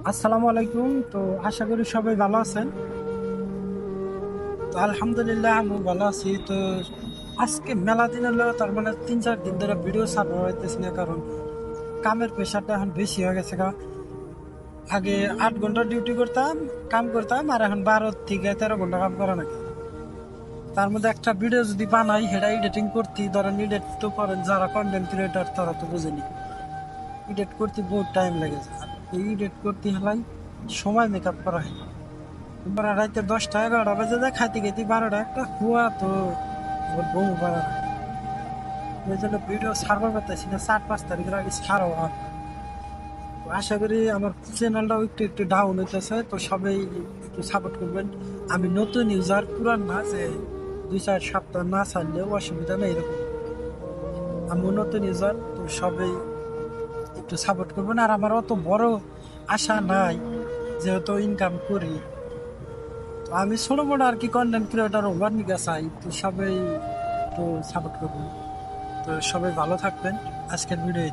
আসসালামু আলাইকুম। তো আশা করি সবাই ভালো আছেন। তো আলহামদুলিল্লাহ আমি ভালো আছি। তো আজকে মেলা দিন হলো, তার মানে 3-4 দিন ধরে ভিডিও ছাড়া হইতেছি না, কারণ কামের প্রেশারটা এখন বেশি হয়ে গেছে। আগে 8 ঘন্টা ডিউটি করতাম, কাম করতাম, আর এখন 12 থেকে 13 ঘন্টা কাম করা নাকি। তার মধ্যে একটা ভিডিও যদি বানাই, সেটা এডিটিং করতে ধরেন, এডিট তো করেন যারা কন্টেন্ট ক্রিয়েটার তারা তো বুঝেনি, এডিট করতে বহুত টাইম লেগে যায়। আর এই এডিট করতে হেলাই সময় মেকআপ করা হয়। এবার রাতে 10টা 11টা বাজে যায়, খাইতে খাইতে 12টা একটা খুয়া। তো ওর বউ বাড়া, ওই জন্য ভিডিও ছাড়বার পারতেছি না। 4-5 তারিখের আগে ছাড়ো। আর তো আশা করি আমার চ্যানেলটাও একটু একটু ডাউন হইতেছে, তো সবাই একটু সাপোর্ট করবেন। আমি নতুন ইউজার, পুরান না, যে 2-4 সপ্তাহ না ছাড়লেও অসুবিধা নেই এরকম। আমি নতুন ইউজার, তো সবাই একটু সাপোর্ট করবেন। আর আমার অত বড় আশা নাই, যেহেতু ইনকাম করি। তো আমি ছোট মোটো আর কি কন্টেন্ট ক্রিয়েটার হবার নিকে চাই, তো সবাই একটু সাপোর্ট করবেন। তো সবাই ভালো থাকবেন। আজকের ভিডিও